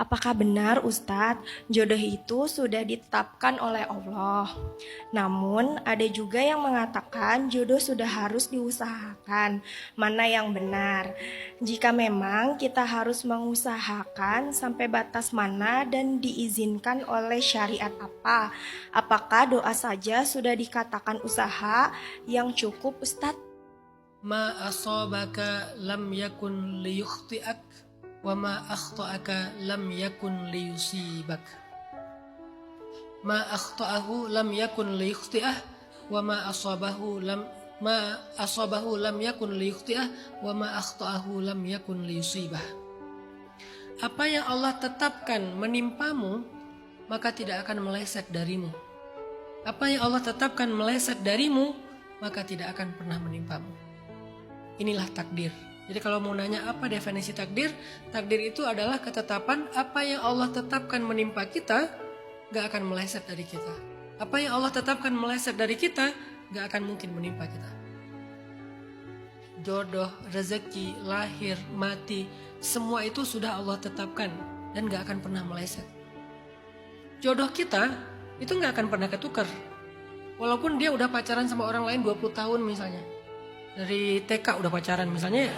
Apakah benar Ustadz, jodoh itu sudah ditetapkan oleh Allah? Namun ada juga yang mengatakan jodoh sudah harus diusahakan. Mana yang benar? Jika memang kita harus mengusahakan sampai batas mana dan diizinkan oleh syariat apa? Apakah doa saja sudah dikatakan usaha yang cukup Ustadz? Ma asabaka lam yakun liyukhti'ak wa ma akhta'aka lam yakun liyusibak. Ma akhta'ahu lam yakun liyukhti'ah wa ma asabahu lam yakun liyukhti'ah wa ma akhta'ahu lam yakun liyusibah. Apa yang Allah tetapkan menimpamu, maka tidak akan meleset darimu. Apa yang Allah tetapkan meleset darimu, maka tidak akan pernah menimpamu. Inilah takdir. Jadi kalau mau nanya apa definisi takdir, takdir itu adalah ketetapan apa yang Allah tetapkan menimpa kita, gak akan meleset dari kita. Apa yang Allah tetapkan meleset dari kita, gak akan mungkin menimpa kita. Jodoh, rezeki, lahir, mati, semua itu sudah Allah tetapkan dan gak akan pernah meleset. Jodoh kita itu gak akan pernah ketukar. Walaupun dia udah pacaran sama orang lain 20 tahun misalnya. Dari TK udah pacaran misalnya,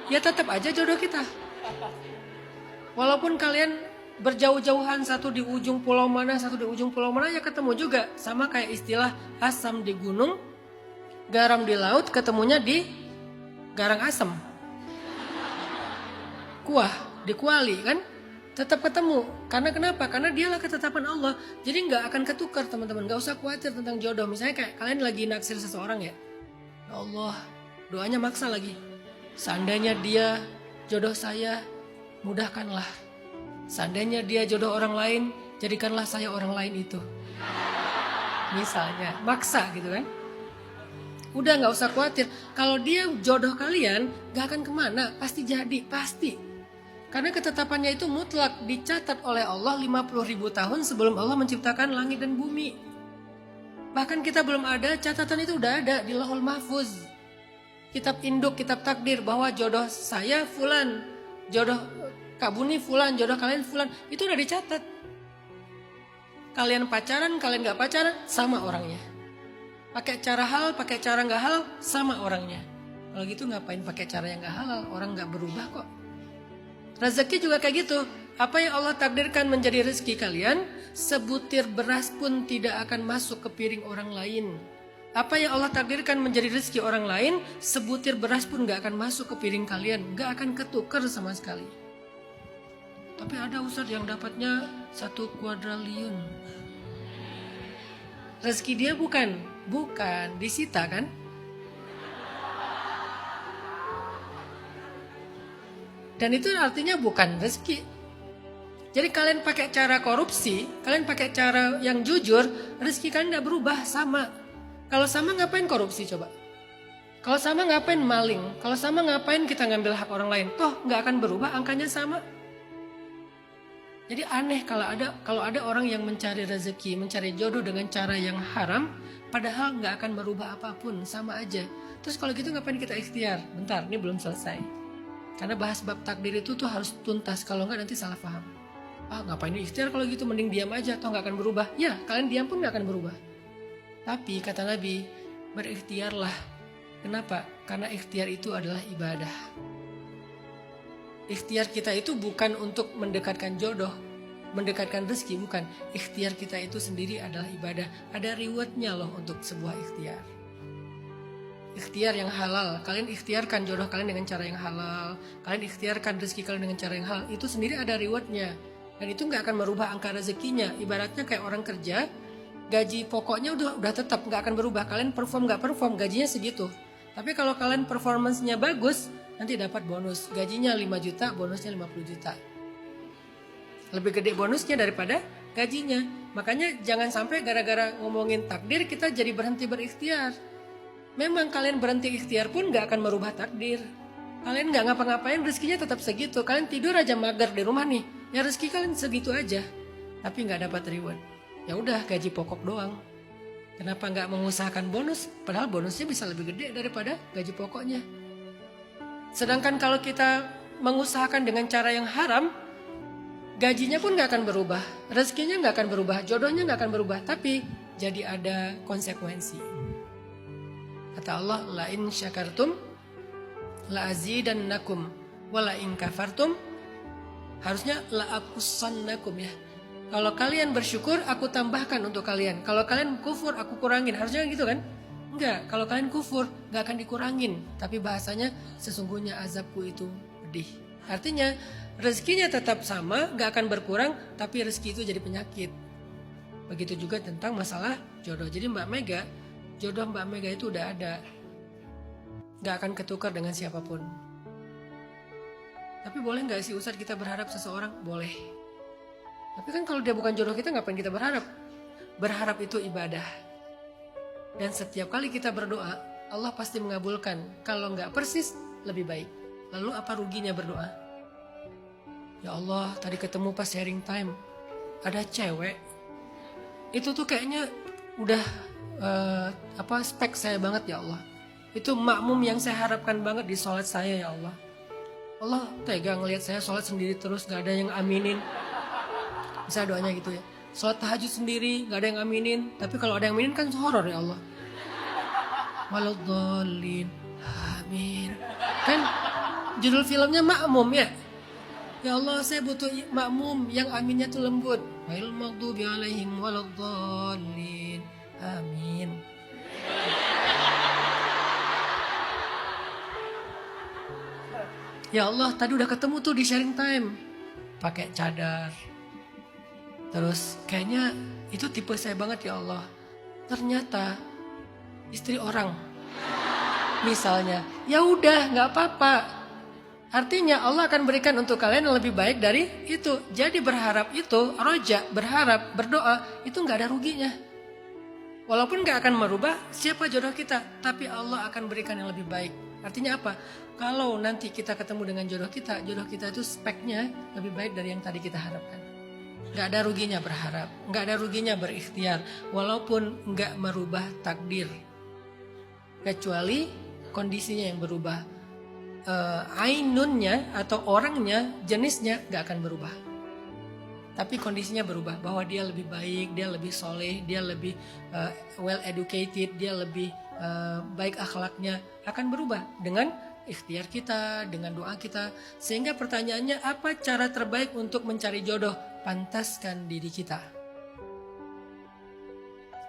ya tetap aja jodoh kita. Walaupun kalian berjauh-jauhan, satu di ujung pulau mana, satu di ujung pulau mana, ya ketemu juga. Sama kayak istilah asam di gunung, garam di laut, ketemunya di garang asam. Kuah di kuali kan, tetap ketemu. Karena kenapa? Karena dialah ketetapan Allah. Jadi nggak akan ketukar teman-teman. Nggak usah khawatir tentang jodoh. Misalnya kayak kalian lagi naksir seseorang ya. Ya Allah, doanya maksa lagi. Seandainya dia jodoh saya, mudahkanlah. Seandainya dia jodoh orang lain, jadikanlah saya orang lain itu. Misalnya, maksa gitu kan. Udah gak usah khawatir. Kalau dia jodoh kalian, gak akan kemana. Pasti jadi, pasti. Karena ketetapannya itu mutlak, dicatat oleh Allah 50.000 tahun sebelum Allah menciptakan langit dan bumi. Bahkan kita belum ada, catatan itu udah ada di Lauhul Mahfuz. Kitab induk, kitab takdir bahwa jodoh saya fulan, jodoh Kak Buni fulan, jodoh kalian fulan, itu udah dicatat. Kalian pacaran, kalian gak pacaran, sama orangnya. Pakai cara halal, pakai cara gak halal, sama orangnya. Kalau gitu ngapain pakai cara yang gak halal, orang gak berubah kok. Rezeki juga kayak gitu. Apa yang Allah takdirkan menjadi rezeki kalian, sebutir beras pun tidak akan masuk ke piring orang lain. Apa yang Allah takdirkan menjadi rezeki orang lain, sebutir beras pun gak akan masuk ke piring kalian. Gak akan ketukar sama sekali. Tapi ada Ustadz yang dapatnya 1 kuadriliun. Rezeki dia bukan disita kan? Dan itu artinya bukan rezeki. Jadi kalian pakai cara korupsi, kalian pakai cara yang jujur, rezeki kalian gak berubah, sama. Kalau sama ngapain korupsi coba? Kalau sama ngapain maling? Kalau sama ngapain kita ngambil hak orang lain? Toh gak akan berubah, angkanya sama. Jadi aneh kalau ada orang yang mencari rezeki, mencari jodoh dengan cara yang haram, padahal gak akan merubah apapun, sama aja. Terus kalau gitu ngapain kita ikhtiar? Bentar, ini belum selesai. Karena bahas bab takdir itu tuh harus tuntas, kalau enggak nanti salah paham. Ngapain ikhtiar kalau gitu, mending diam aja, toh gak akan berubah. Ya, kalian diam pun gak akan berubah. Tapi kata Nabi, berikhtiarlah. Kenapa? Karena ikhtiar itu adalah ibadah. Ikhtiar kita itu bukan untuk mendekatkan jodoh, mendekatkan rezeki, bukan. Ikhtiar kita itu sendiri adalah ibadah. Ada rewardnya loh untuk sebuah ikhtiar. Ikhtiar yang halal, kalian ikhtiarkan jodoh kalian dengan cara yang halal, kalian ikhtiarkan rezeki kalian dengan cara yang halal, itu sendiri ada rewardnya. Dan itu gak akan merubah angka rezekinya. Ibaratnya kayak orang kerja, gaji pokoknya udah tetap, gak akan berubah. Kalian perform gak perform, gajinya segitu. Tapi kalau kalian performance-nya bagus, nanti dapat bonus. Gajinya 5 juta, bonusnya 50 juta. Lebih gede bonusnya daripada gajinya. Makanya jangan sampai gara-gara ngomongin takdir kita jadi berhenti berikhtiar. Memang kalian berhenti ikhtiar pun gak akan merubah takdir. Kalian gak ngapa-ngapain, rezekinya tetap segitu. Kalian tidur aja mager di rumah nih, ya rezeki kalian segitu aja. Tapi gak dapat reward. Ya udah, gaji pokok doang. Kenapa gak mengusahakan bonus? Padahal bonusnya bisa lebih gede daripada gaji pokoknya. Sedangkan kalau kita mengusahakan dengan cara yang haram, gajinya pun nggak akan berubah, rezekinya nggak akan berubah, jodohnya nggak akan berubah, tapi jadi ada konsekuensi. Kata Allah, la in syakartum la azidannakum wa la in kafartum, harusnya la akusannakum ya. Kalau kalian bersyukur, aku tambahkan untuk kalian. Kalau kalian kufur, aku kurangin. Harusnya gitu kan? Enggak, kalau kalian kufur, nggak akan dikurangin. Tapi bahasanya, sesungguhnya azabku itu pedih. Artinya, rezekinya tetap sama, nggak akan berkurang, tapi rezeki itu jadi penyakit. Begitu juga tentang masalah jodoh. Jadi Mbak Mega, jodoh Mbak Mega itu udah ada. Nggak akan ketukar dengan siapapun. Tapi boleh nggak sih Ustadz kita berharap seseorang? Boleh. Tapi kan kalau dia bukan jodoh kita, ngapain kita berharap? Berharap itu ibadah. Dan setiap kali kita berdoa, Allah pasti mengabulkan. Kalau nggak persis, lebih baik. Lalu apa ruginya berdoa? Ya Allah, tadi ketemu pas sharing time, ada cewek. Itu tuh kayaknya udah spek saya banget ya Allah. Itu makmum yang saya harapkan banget di sholat saya ya Allah. Allah tega ngelihat saya sholat sendiri terus, gak ada yang aminin. Bisa doanya gitu ya. Sholat tahajud sendiri, gak ada yang aminin. Tapi kalau ada yang aminin kan horor ya Allah. Waladhdallin, amin. Kan judul filmnya makmum ya. Ya Allah, saya butuh makmum yang aminnya tuh lembut. Ghairil maghdubi alaihim waladhdallin, amin. Ya Allah, tadi udah ketemu tuh di sharing time, pakai cadar. Terus kayaknya itu tipe saya banget ya Allah. Ternyata istri orang, misalnya, ya udah nggak apa-apa. Artinya Allah akan berikan untuk kalian yang lebih baik dari itu. Jadi berharap itu, roja, berharap, berdoa, itu nggak ada ruginya. Walaupun nggak akan merubah siapa jodoh kita, tapi Allah akan berikan yang lebih baik. Artinya apa? Kalau nanti kita ketemu dengan jodoh kita itu speknya lebih baik dari yang tadi kita harapkan. Nggak ada ruginya berharap, nggak ada ruginya berikhtiar, walaupun nggak merubah takdir. Kecuali kondisinya yang berubah. Ainunnya atau orangnya, jenisnya gak akan berubah. Tapi kondisinya berubah, bahwa dia lebih baik, dia lebih soleh, dia lebih well educated, dia lebih baik akhlaknya, akan berubah dengan ikhtiar kita, dengan doa kita. Sehingga pertanyaannya, apa cara terbaik untuk mencari jodoh? Pantaskan diri kita.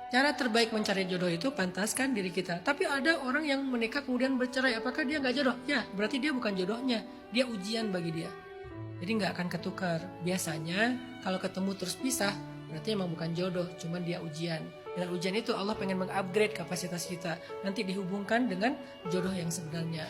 Cara terbaik mencari jodoh itu pantaskan diri kita. Tapi ada orang yang menikah kemudian bercerai. Apakah dia gak jodoh? Ya, berarti dia bukan jodohnya. Dia ujian bagi dia. Jadi gak akan ketukar. Biasanya kalau ketemu terus pisah, berarti emang bukan jodoh, cuman dia ujian. Dengan ujian itu Allah pengen mengupgrade kapasitas kita. Nanti dihubungkan dengan jodoh yang sebenarnya.